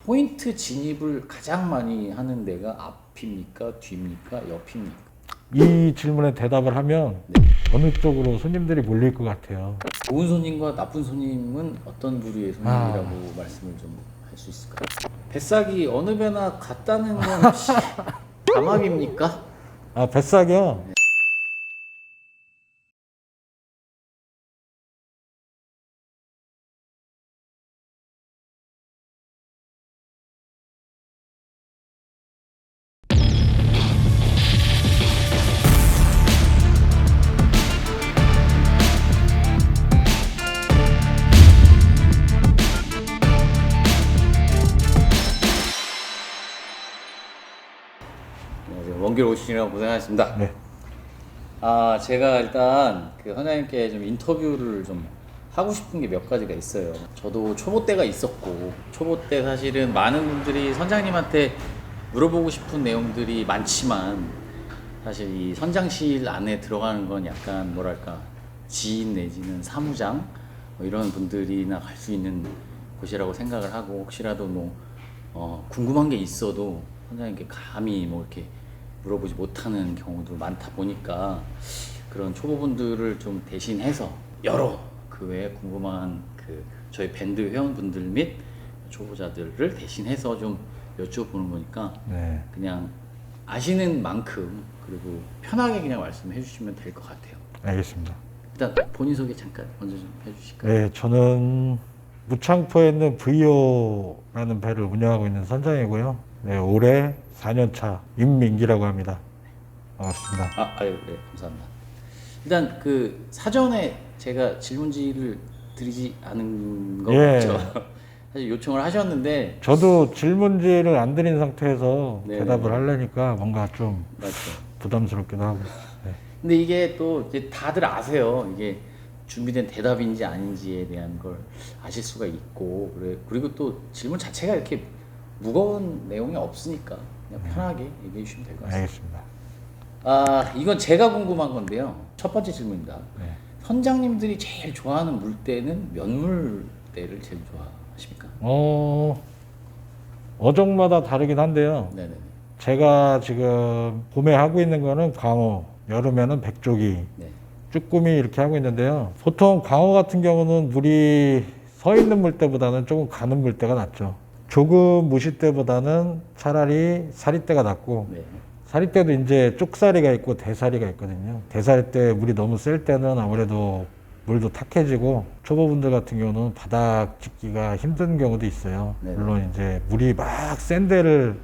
포인트 진입을 가장 많이 하는 데가 앞입니까? 뒤입니까? 옆입니까? 이 질문에 대답을 하면 네. 어느 쪽으로 손님들이 몰릴 것 같아요. 좋은 손님과 나쁜 손님은 어떤 부류의 손님이라고 말씀을 좀 할 수 있을까요? 뱃삭이 어느 배나 같다는 건 혹시 감압입니까? 아, 뱃삭이요? 안녕하세요. 먼 길 오시느라고 고생하셨습니다. 네. 제가 일단 그 선장님께 좀 인터뷰를 좀 하고 싶은 게 몇 가지가 있어요. 저도 초보 때가 있었고, 초보 때 사실은 많은 분들이 선장님한테 물어보고 싶은 내용들이 많지만, 사실 이 선장실 안에 들어가는 건 약간 뭐랄까, 지인 내지는 사무장, 뭐 이런 분들이나 갈 수 있는 곳이라고 생각을 하고, 혹시라도 궁금한 게 있어도 선장님께 감히 뭐 이렇게 물어보지 못하는 경우도 많다 보니까 그런 초보분들을 좀 대신해서 여러 그 외에 궁금한 그 저희 밴드 회원분들 및 초보자들을 대신해서 좀 여쭤보는 거니까 네. 그냥 아시는 만큼 그리고 편하게 그냥 말씀해 주시면 될 것 같아요. 알겠습니다. 일단 본인 소개 잠깐 먼저 좀 해주실까요? 네, 저는 무창포에 있는 VO라는 배를 운영하고 있는 선장이고요. 네, 올해 4년차 임민기라고 합니다. 반갑습니다. 네, 감사합니다. 일단 그 사전에 제가 질문지를 드리지 않은 거 예. 맞죠? 사실 요청을 하셨는데 저도 질문지를 안 드린 상태에서 네, 대답을 네. 하려니까 뭔가 좀 맞죠. 부담스럽기도 하고. 네. 근데 이게 또 이제 다들 아세요. 이게 준비된 대답인지 아닌지에 대한 걸 아실 수가 있고 그리고 또 질문 자체가 이렇게 무거운 내용이 없으니까 그냥 편하게 얘기해 주시면 될 것 같습니다. 알겠습니다. 이건 제가 궁금한 건데요. 첫 번째 질문입니다. 네. 선장님들이 제일 좋아하는 물때는 몇 물때를 제일 좋아하십니까? 어종마다 다르긴 한데요. 네네. 제가 지금 봄에 하고 있는 거는 광어, 여름에는 백조기, 네. 쭈꾸미 이렇게 하고 있는데요. 보통 광어 같은 경우는 물이 서 있는 물때보다는 조금 가는 물때가 낫죠. 조금 무시 때보다는 차라리 사리 때가 낫고, 네. 사리 때도 이제 쪽사리가 있고 대사리가 있거든요. 대사리 때 물이 너무 셀 때는 아무래도 물도 탁해지고 초보분들 같은 경우는 바닥 짚기가 힘든 경우도 있어요. 네네. 물론 이제 물이 막 센 데를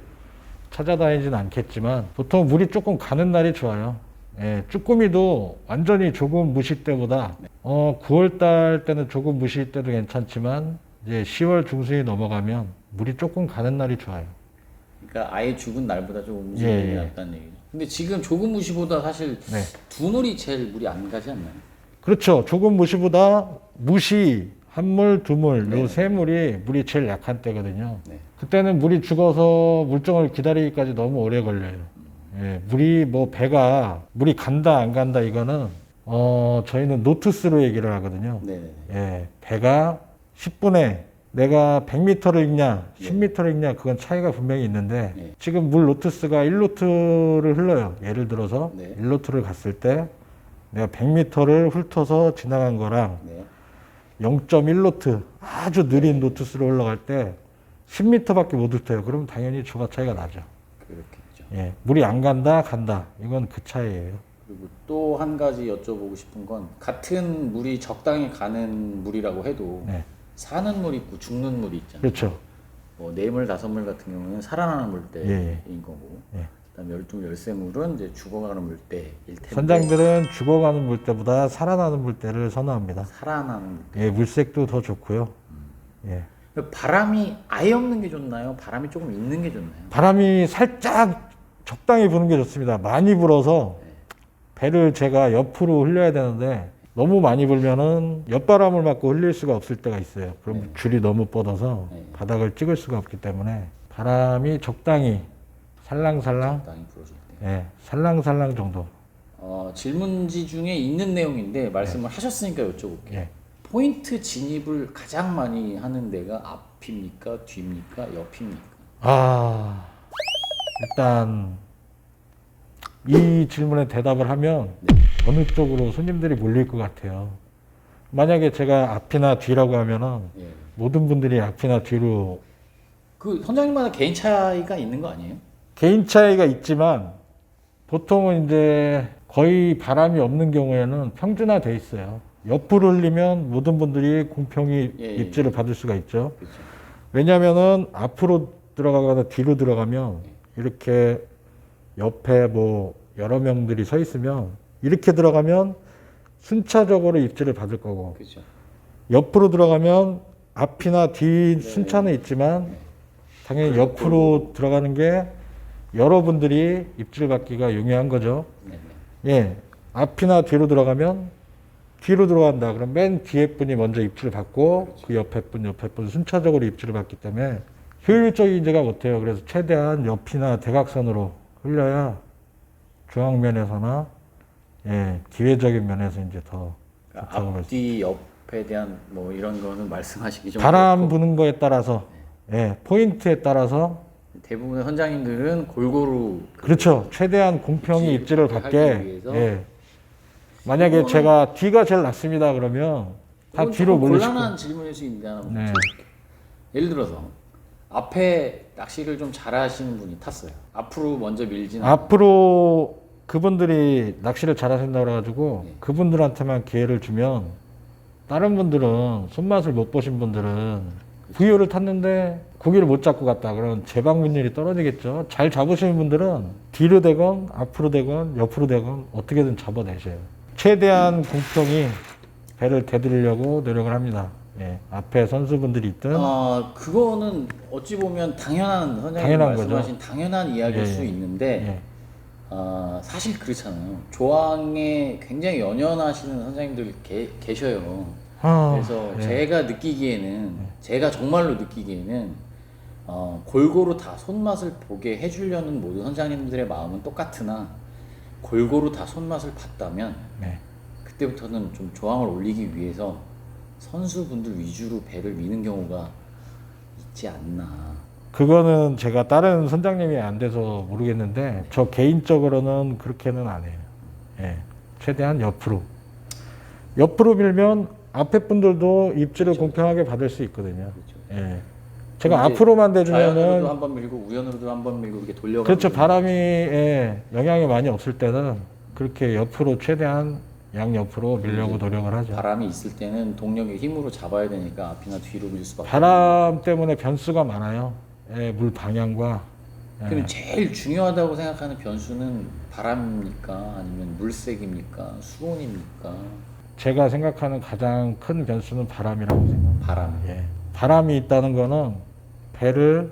찾아다니지는 않겠지만 보통 물이 조금 가는 날이 좋아요. 예, 쭈꾸미도 완전히 조금 무시 때보다 9월 달 때는 조금 무시 때도 괜찮지만 이제 10월 중순이 넘어가면 물이 조금 가는 날이 좋아요. 그러니까 아예 죽은 날보다 조금 예, 무시물이 예. 낫다는 얘기죠. 근데 지금 조금 무시보다 사실 네. 두 물이 제일 물이 안 가지 않나요? 그렇죠. 조금 무시보다 무시, 한물, 두물, 네. 요 세 물이 물이 제일 약한 때거든요. 네. 그때는 물이 죽어서 물정을 기다리기까지 너무 오래 걸려요. 예, 물이 뭐 배가 물이 간다 안 간다 이거는 저희는 노트스로 얘기를 하거든요. 네네. 예, 배가 10분에 내가 100m를 읽냐, 10m를 읽냐 그건 차이가 분명히 있는데 네. 지금 물 노트스가 1노트를 흘러요. 예를 들어서 네. 1노트를 갔을 때 내가 100m를 훑어서 지나간 거랑 네. 0.1노트 아주 느린 노트스로 흘러갈 때 10m밖에 못 훑어요. 그러면 당연히 조가 차이가 나죠. 그렇겠죠. 예, 물이 안 간다, 간다. 이건 그 차이예요. 그리고 또 한 가지 여쭤보고 싶은 건 같은 물이 적당히 가는 물이라고 해도 네. 사는 물 있고 죽는 물이 있잖아요. 그렇죠. 뭐 4물, 5물 같은 경우는 살아나는 물때인 예, 거고 예. 그다음에 12물, 13물은 이제 죽어가는 물때일 텐데 선장들은 죽어가는 물때보다 살아나는 물때를 선호합니다. 살아나는 물때. 예, 물색도 더 좋고요. 예. 바람이 아예 없는 게 좋나요? 바람이 조금 있는 게 좋나요? 바람이 살짝 적당히 부는 게 좋습니다. 많이 불어서 배를 제가 옆으로 흘려야 되는데 너무 많이 불면은 옆바람을 맞고 흘릴 수가 없을 때가 있어요. 그럼 네. 줄이 너무 뻗어서 네. 바닥을 찍을 수가 없기 때문에 바람이 적당히 살랑살랑, 적당히 불어줄 때. 예, 살랑살랑 정도. 질문지 중에 있는 내용인데 말씀을 하셨으니까 여쭤볼게요. 예. 포인트 진입을 가장 많이 하는 데가 앞입니까, 뒤입니까, 옆입니까? 아, 일단 이 질문에 대답을 하면 네. 어느 쪽으로 손님들이 몰릴 것 같아요. 만약에 제가 앞이나 뒤라고 하면은 예. 모든 분들이 앞이나 뒤로 그 선장님마다 개인 차이가 있는 거 아니에요? 개인 차이가 있지만 보통은 이제 거의 바람이 없는 경우에는 평준화돼 있어요. 옆으로 흘리면 모든 분들이 공평히 예, 예. 입지를 받을 수가 있죠. 그렇죠. 왜냐하면은 앞으로 들어가거나 뒤로 들어가면 이렇게 옆에 뭐 여러 명들이 서 있으면 이렇게 들어가면 순차적으로 입지를 받을 거고 그렇죠. 옆으로 들어가면 앞이나 뒤 네. 순차는 있지만 네. 당연히 그리고 옆으로 들어가는 게 여러분들이 입지를 받기가 용이한 거죠. 네. 예, 앞이나 뒤로 들어가면 뒤로 들어간다. 그럼 맨 뒤에 분이 먼저 입지를 받고 그렇죠. 그 옆에 분 순차적으로 입지를 받기 때문에 효율적이지가 못해요. 그래서 최대한 옆이나 대각선으로 흘려야 중앙면에서나 예, 기회적인 면에서 이제 더 그러니까 좋다고 볼수 앞뒤 옆에 대한 뭐 이런 거는 말씀하시기 좀 바람 그렇고 부는 거에 따라서 예, 포인트에 따라서 대부분의 선장님들은 골고루 그렇죠. 최대한 공평히 입지를 입지를 받게 받게. 하기 위해서 예. 만약에 그거는- 제가 뒤가 제일 낫습니다. 그러면 다 그건 뒤로 조금 몰리시고. 곤란한 질문일 수 있는데 네. 예를 들어서 앞에 낚시를 좀 잘하시는 분이 탔어요. 앞으로 먼저 밀지는 앞으로 그분들이 낚시를 잘하신다고 그래가지고 네. 그분들한테만 기회를 주면 다른 분들은 손맛을 못 보신 분들은 부여를 탔는데 고기를 못 잡고 갔다. 그러면 재방문율이 떨어지겠죠. 잘 잡으시는 분들은 뒤로 되건 앞으로 되건 옆으로 되건 어떻게든 잡아내셔요. 최대한 공평히 배를 대드리려고 노력을 합니다. 예, 앞에 선수분들이 있든 그거는 어찌 보면 당연한 선장님 당연한 말씀하신 당연한 이야기일 예, 수 예. 있는데 예. 사실 그렇잖아요. 조항에 굉장히 연연하시는 선생님들 계셔요. 그래서 예. 제가 느끼기에는 제가 정말로 느끼기에는 골고루 다 손맛을 보게 해주려는 모든 선장님들의 마음은 똑같으나 골고루 다 손맛을 봤다면 네. 그때부터는 좀 조항을 올리기 위해서 선수분들 위주로 배를 미는 경우가 있지 않나. 그거는 제가 다른 선장님이 안 돼서 모르겠는데 저 개인적으로는 그렇게는 안 해요. 예. 최대한 옆으로 밀면 앞에 분들도 입지를 그렇죠. 공평하게 받을 수 있거든요. 그렇죠. 예. 제가 근데 앞으로만 좌연으로도 대주면은 한 번 밀고 우연으로도 한 번 밀고 이렇게 돌려가고 그렇죠. 바람이 예, 영향이 많이 없을 때는 그렇게 옆으로 최대한 양옆으로 밀려고 노력을 하죠. 바람이 있을 때는 동력의 힘으로 잡아야 되니까 앞이나 뒤로 밀 수밖에. 바람 때문에 변수가 많아요. 예, 물 방향과 그럼 제일 중요하다고 생각하는 변수는 바람입니까? 아니면 물색입니까? 수온입니까? 제가 생각하는 가장 큰 변수는 바람이라고 생각합니다. 바람. 예. 바람이 있다는 거는 배를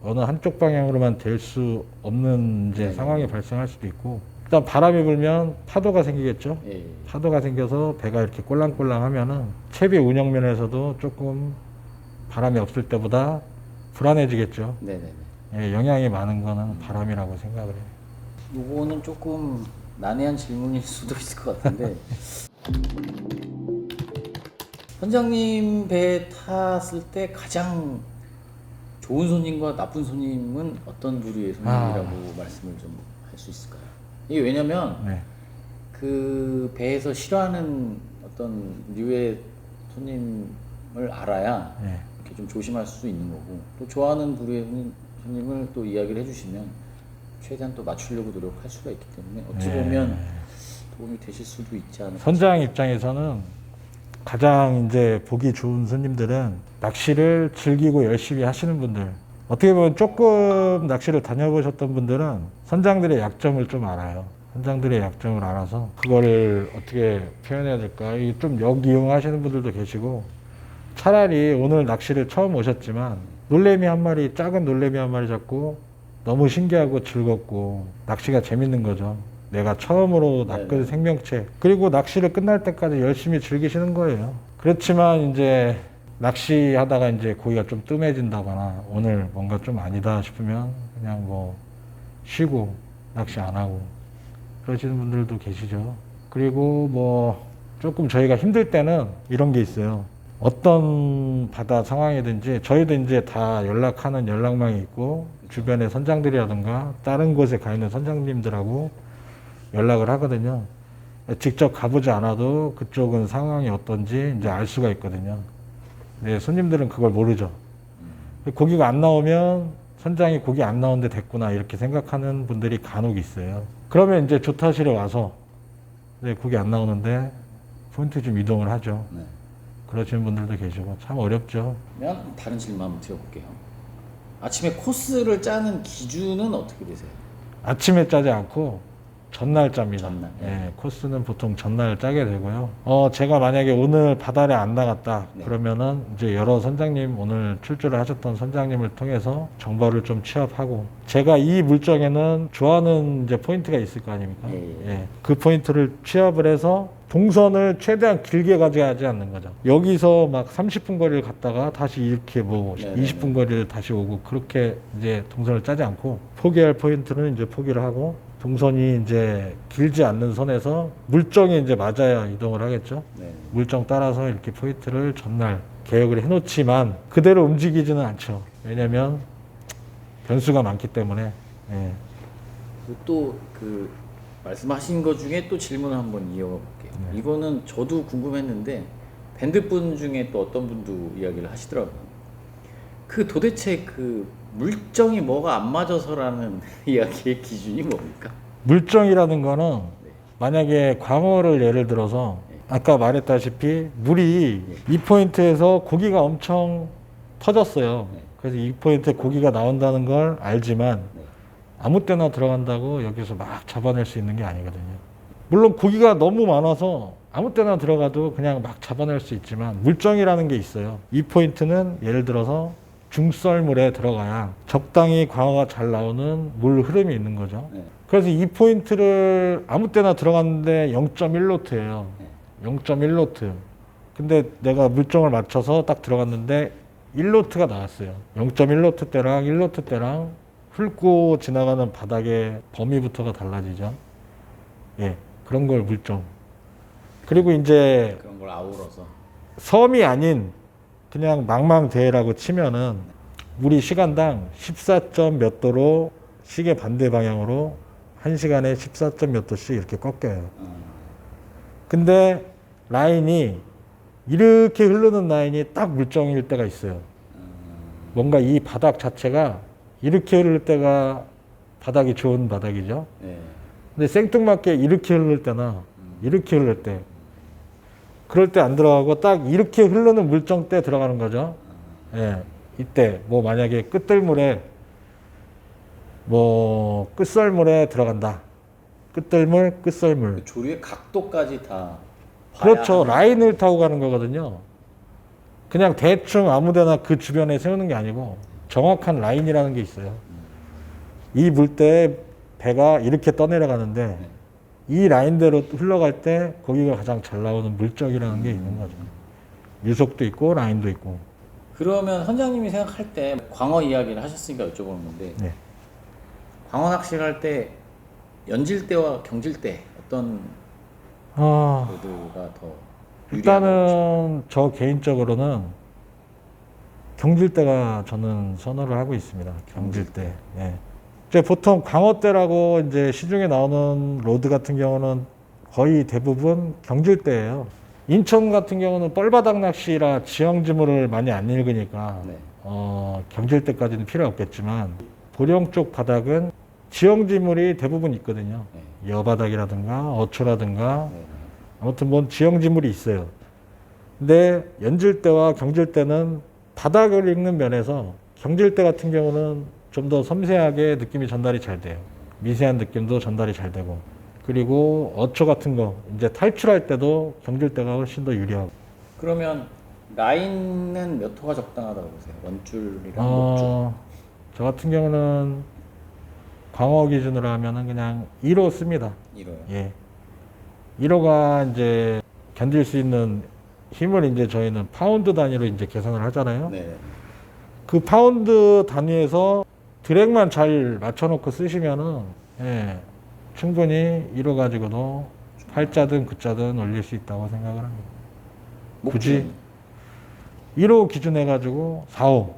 어느 한쪽 방향으로만 댈 수 없는 이제 네. 상황이 발생할 수도 있고 일단 바람이 불면 파도가 생기겠죠. 예. 파도가 생겨서 배가 이렇게 꼴랑꼴랑 하면은 채비 운영면에서도 조금 바람이 없을 때보다 불안해지겠죠. 네네네. 예, 영향이 많은 거는 바람이라고 생각을 해요. 요거는 조금 난해한 질문일 수도 있을 것 같은데 선장님 배 탔을 때 가장 좋은 손님과 나쁜 손님은 어떤 부류의 손님이라고 말씀을 좀 할 수 있을까요? 이게 왜냐면 네. 그 배에서 싫어하는 어떤 류의 손님을 알아야 네. 이렇게 좀 조심할 수 있는 거고 또 좋아하는 부류의 손님을 또 이야기를 해주시면 최대한 또 맞추려고 노력할 수가 있기 때문에 어찌 네. 보면 도움이 되실 수도 있지 않을까. 선장 입장에서는 가장 이제 보기 좋은 손님들은 낚시를 즐기고 열심히 하시는 분들. 어떻게 보면 조금 낚시를 다녀보셨던 분들은 선장들의 약점을 좀 알아요. 선장들의 약점을 알아서 그거를 어떻게 표현해야 될까? 좀 역이용하시는 분들도 계시고 차라리 오늘 낚시를 처음 오셨지만 놀래미 한 마리, 작은 놀래미 한 마리 잡고 너무 신기하고 즐겁고 낚시가 재밌는 거죠. 내가 처음으로 낚은 네네. 생명체. 그리고 낚시를 끝날 때까지 열심히 즐기시는 거예요. 그렇지만 이제 낚시하다가 이제 고기가 좀 뜸해진다거나 오늘 뭔가 좀 아니다 싶으면 그냥 뭐 쉬고 낚시 안 하고 그러시는 분들도 계시죠. 그리고 뭐 조금 저희가 힘들 때는 이런 게 있어요. 어떤 바다 상황이든지 저희도 이제 다 연락하는 연락망이 있고 주변의 선장들이라든가 다른 곳에 가 있는 선장님들하고 연락을 하거든요. 직접 가보지 않아도 그쪽은 상황이 어떤지 이제 알 수가 있거든요. 근데 손님들은 그걸 모르죠. 고기가 안 나오면 선장이 고기 안 나오는데 됐구나 이렇게 생각하는 분들이 간혹 있어요. 그러면 이제 조타실에 와서 고기 안 나오는데 포인트 좀 이동을 하죠. 네. 그러시는 분들도 계시고 참 어렵죠. 그러면 다른 질문 한번 드려볼게요. 아침에 코스를 짜는 기준은 어떻게 되세요? 아침에 짜지 않고 전날 짭니다. 전날. 예, 코스는 보통 전날 짜게 되고요. 제가 만약에 오늘 바다에 안 나갔다 네. 그러면은 이제 여러 선장님 오늘 출조를 하셨던 선장님을 통해서 정보를 좀 취합하고 제가 이 물정에는 좋아하는 이제 포인트가 있을 거 아닙니까? 예, 그 포인트를 취합을 해서 동선을 최대한 길게 가져가지 않는 거죠. 여기서 막 30분 거리를 갔다가 다시 이렇게 뭐 네네네. 20분 거리를 다시 오고 그렇게 이제 동선을 짜지 않고 포기할 포인트는 이제 포기를 하고 동선이 이제 길지 않는 선에서 물정에 이제 맞아야 이동을 하겠죠. 네. 물정 따라서 이렇게 포인트를 전날 계획을 해놓지만 그대로 움직이지는 않죠. 왜냐면 변수가 많기 때문에. 예. 또 그 말씀하신 것 중에 또 질문을 한번 이어가 볼게요. 네. 이거는 저도 궁금했는데 밴드분 중에 또 어떤 분도 이야기를 하시더라고요. 그 도대체 그 물정이 뭐가 안 맞아서라는 이야기의 기준이 뭡니까? 물정이라는 거는 네. 만약에 광어를 예를 들어서 아까 말했다시피 물이 이 포인트에서 고기가 엄청 터졌어요. 네. 그래서 이 포인트에 고기가 나온다는 걸 알지만 네. 아무 때나 들어간다고 여기서 막 잡아낼 수 있는 게 아니거든요. 물론 고기가 너무 많아서 아무 때나 들어가도 그냥 막 잡아낼 수 있지만 물정이라는 게 있어요. 이 포인트는 예를 들어서 중썰물에 들어가야 적당히 광어가 잘 나오는 물 흐름이 있는 거죠. 네. 그래서 이 포인트를 아무 때나 들어갔는데 0.1노트예요. 네. 0.1노트. 근데 내가 물정을 맞춰서 딱 들어갔는데 1노트가 나왔어요. 0.1노트 때랑 1노트 때랑 훑고 지나가는 바닥의 범위부터가 달라지죠. 예, 그런 걸 물정. 그리고 이제 그런 걸 아우러서. 섬이 아닌 그냥 망망대해라고 치면은 물이 시간당 14점 몇 도로 시계 반대 방향으로 1시간에 14점 몇 도씩 이렇게 꺾여요. 근데 라인이 이렇게 흐르는 라인이 딱 물정일 때가 있어요. 뭔가 이 바닥 자체가 이렇게 흐를 때가 바닥이 좋은 바닥이죠. 네. 근데 생뚱맞게 이렇게 흐를 때나 이렇게 흐를 때 그럴 때 안 들어가고 딱 이렇게 흐르는 물정 때 들어가는 거죠. 예. 이때 뭐 만약에 끝들물에 뭐 끝썰물에 들어간다. 끝들물, 끝썰물. 그 조류의 각도까지 다 봐야 그렇죠. 하는 라인을 타고 가는 거거든요. 그냥 대충 아무데나 그 주변에 세우는 게 아니고 정확한 라인이라는 게 있어요. 이 물때에 배가 이렇게 떠내려가는데 네. 이 라인대로 흘러갈 때 거기가 가장 잘 나오는 물적이라는 게 있는 거죠. 유속도 있고 라인도 있고. 그러면 선장님이 생각할 때 광어 이야기를 하셨으니까 여쭤보는 건데 네. 광어 낚시를 할 때 연질 때와 경질 때 어떤 아, 로드가 더 일단은 저 개인적으로는 경질대가 저는 선호를 하고 있습니다. 경질대. 예. 이제 보통 광어대라고 이제 시중에 나오는 로드 같은 경우는 거의 대부분 경질대예요. 인천 같은 경우는 뻘바닥 낚시라 지형지물을 많이 안 읽으니까 네. 경질대까지는 필요 없겠지만 보령 쪽 바닥은 지형지물이 대부분 있거든요. 네. 여바닥이라든가 어초라든가 네. 아무튼 뭔 지형지물이 있어요. 근데 연질대와 경질대는 바닥을 읽는 면에서 경질대 같은 경우는 좀 더 섬세하게 느낌이 전달이 잘 돼요. 미세한 느낌도 전달이 잘 되고. 그리고 어초 같은 거 이제 탈출할 때도 경질대가 훨씬 더 유리하고. 그러면 라인은 몇 호가 적당하다고 보세요? 원줄이랑 목줄? 저 같은 경우는 광어 기준으로 하면은 그냥 1호 씁니다. 이로요. 예. 1호가 이제 견딜 수 있는 힘을 이제 저희는 파운드 단위로 이제 계산을 하잖아요. 네. 그 파운드 단위에서 드랙만 잘 맞춰놓고 쓰시면은 예, 충분히 1호 가지고도 8자든 9자든 올릴 수 있다고 생각을 합니다. 목표는? 1호 기준해가지고 4호,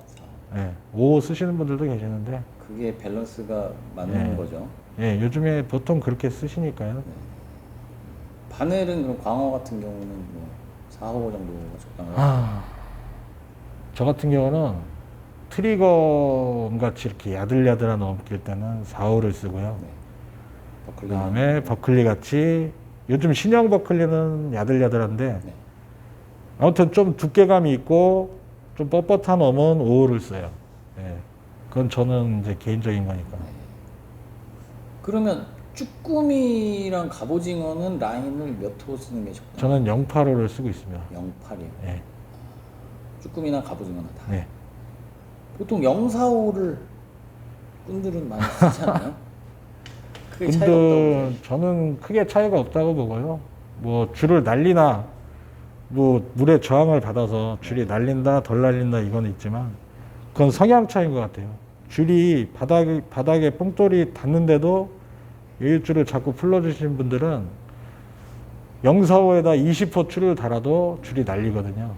5호 쓰시는 분들도 계시는데, 그게 밸런스가 맞는 네. 거죠. 예, 요즘에 보통 그렇게 쓰시니까요. 바늘은 그럼 광어 같은 경우는 뭐 4호 정도가 적당하죠. 저 같은 경우는 트리거 같이 이렇게 야들야들한 넘길 때는 4호를 쓰고요. 네. 그 버클리는 다음에 버클리 같이 요즘 신형 버클리는 야들야들한데 네. 아무튼 좀 두께감이 있고 좀 뻣뻣한 웜은 5호를 써요. 예. 그건 저는 이제 개인적인 거니까. 그러면 쭈꾸미랑 갑오징어는 라인을 몇 호 쓰는 게 적당해요? 저는 085를 쓰고 있습니다. 08이요. 예. 쭈꾸미나 갑오징어나 다. 네. 보통 045를 꾼들은 많이 쓰잖아요. 크게 차이가 없다고 근데 보세요. 저는 크게 차이가 없다고 보고요. 뭐 줄을 날리나 뭐 물의 저항을 받아서 줄이 날린다 덜 날린다 이건 있지만 그건 성향 차이인 것 같아요. 줄이 바닥에 뽕돌이 닿는데도 여윳줄을 자꾸 풀러주시는 분들은 045에다 20호 줄을 달아도 줄이 날리거든요.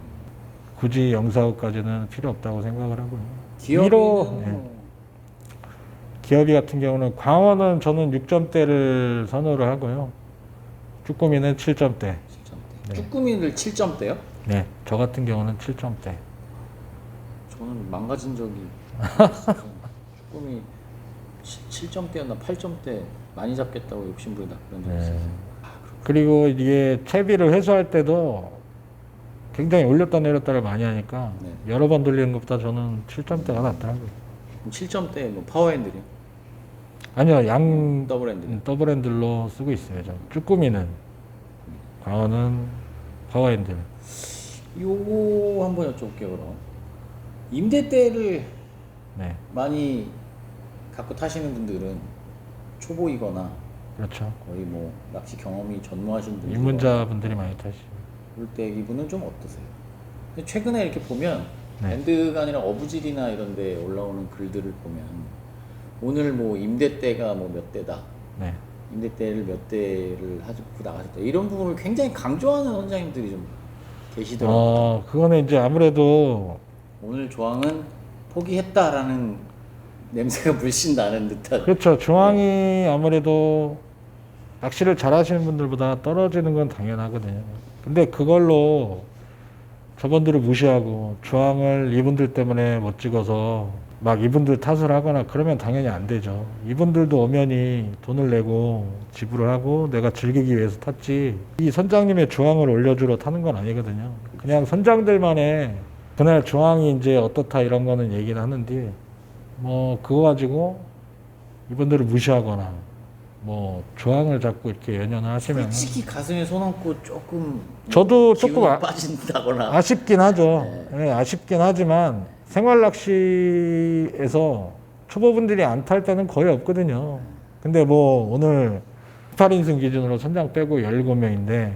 굳이 045까지는 필요 없다고 생각을 하고요. 기어비는 1호, 예. 기어비 같은 경우는 광어는 저는 6점대를 선호를 하고요. 쭈꾸미는 7점대. 7점대. 네. 쭈꾸미를 7점대요? 네, 저 같은 경우는 7점대. 저는 망가진 적이 있어서 쭈꾸미 7점대였나 8점대 많이 잡겠다고 욕심부리다 그런 적이 있어요. 그리고 이게 채비를 회수할 때도 굉장히 올렸다 내렸다를 많이 하니까 네. 여러 번 돌리는 것보다 저는 7점대가 낫더라고요. 그럼 7점대 뭐 파워핸들이요? 아니요, 양 더블핸들. 더블 핸들로 쓰고 있어요. 저 쭈꾸미는 광어는 파워 핸들. 요거 한번 여쭤볼게요 그럼. 임대대를 네, 많이 갖고 타시는 분들은 초보이거나 그렇죠. 거의 뭐 낚시 경험이 전무하신 분들 입문자분들이 많이 타시죠. 볼때 기분은 좀 어떠세요? 근데 최근에 이렇게 보면 네. 밴드가 아니라 어부질이나 이런 데 올라오는 글들을 보면 오늘 뭐 임대대가 뭐 몇 대다 네. 임대대를 몇 대를 하고 나가셨다 이런 부분을 굉장히 강조하는 원장님들이 좀 계시더라고요. 그거는 이제 아무래도 오늘 조항은 포기했다라는 냄새가 물씬 나는 듯한. 그렇죠. 중앙이 아무래도 낚시를 잘하시는 분들보다 떨어지는 건 당연하거든요. 근데 그걸로 저분들을 무시하고 중앙을 이분들 때문에 못 찍어서 막 이분들 탓을 하거나 그러면 당연히 안 되죠. 이분들도 엄연히 돈을 내고 지불을 하고 내가 즐기기 위해서 탔지 이 선장님의 중앙을 올려주러 타는 건 아니거든요. 그냥 선장들만의 그날 중앙이 이제 어떻다 이런 거는 얘기를 하는데 뭐 그거 가지고 이분들을 무시하거나 뭐 중앙을 자꾸 이렇게 연연을 하시면 솔직히 가슴에 손 얹고 조금 저도 기운이 조금 빠진다거나 아쉽긴 하죠. 네, 아쉽긴 하지만 생활 낚시에서 초보분들이 안 탈 때는 거의 없거든요. 근데 뭐 오늘 18인승 기준으로 선장 빼고 17명인데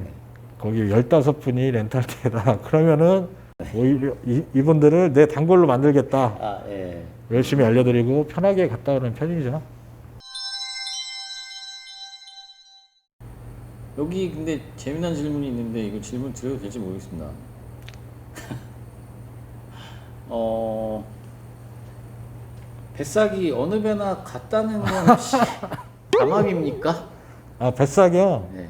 거기 15분이 렌탈대다 그러면은 오히려 이분들을 내 단골로 만들겠다. 아, 예. 열심히 알려드리고 편하게 갔다 오는 편이죠. 여기 근데 재미난 질문이 있는데 이거 질문 드려도 될지 모르겠습니다. 뱃삭이 어느 배나 같다는 건 혹시 담합입니까? 아, 뱃삭이요? 네.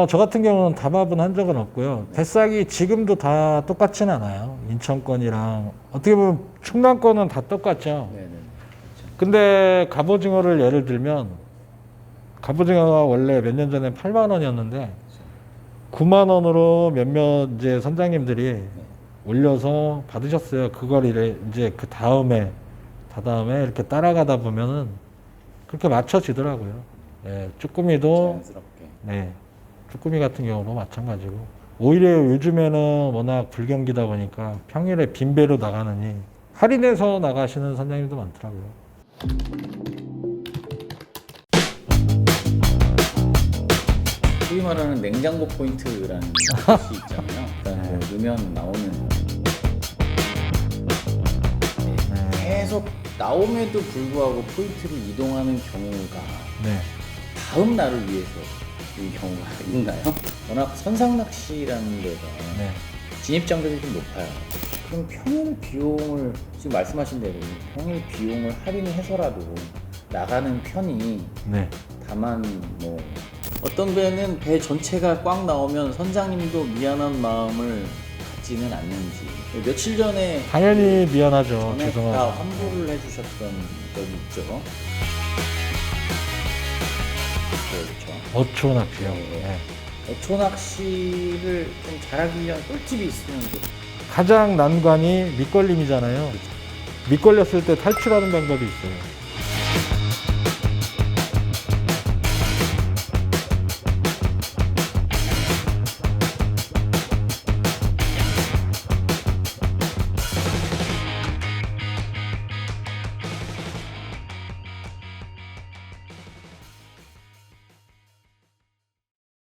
저 같은 경우는 담합은 한 적은 없고요. 뱃삭이 지금도 다 똑같진 않아요. 인천권이랑 어떻게 보면 충남권은 다 똑같죠. 네네. 근데 갑오징어를 예를 들면 갑오징어가 원래 몇 년 전에 8만 원이었는데 9만 원으로 몇몇 이제 선장님들이 올려서 받으셨어요. 그걸 이제 그 다음에 이렇게 따라가다 보면은 그렇게 맞춰지더라고요. 예, 쭈꾸미도 자연스럽게. 네, 쭈꾸미 같은 경우도 마찬가지고 오히려 요즘에는 워낙 불경기다 보니까 평일에 빈배로 나가느니 할인해서 나가시는 선장님도 많더라고요. 소위 말하는 냉장고 포인트라는 것이 있잖아요. 일단 그 넣으면 나오는 계속 나옴에도 불구하고 포인트를 이동하는 경우가 네, 다음 날을 위해서 경우가 있나요? 워낙 선상낚시라는 데가 네. 진입장벽이 좀 높아요. 그럼 평일 비용을 지금 말씀하신 대로 평일 비용을 할인해서라도 나가는 편이, 네. 다만 뭐 어떤 배는 배 전체가 꽉 나오면 선장님도 미안한 마음을 갖지는 않는지, 며칠 전에 당연히 미안하죠. 전에 다 죄송하죠. 환불을 해주셨던 적이 있죠. 그렇죠. 어초 낚시요. 네. 네. 어초 낚시를 좀 잘하기 위한 꿀팁이 있으면 좀. 가장 난관이 밑걸림이잖아요. 밑걸렸을 때 탈출하는 방법이 있어요.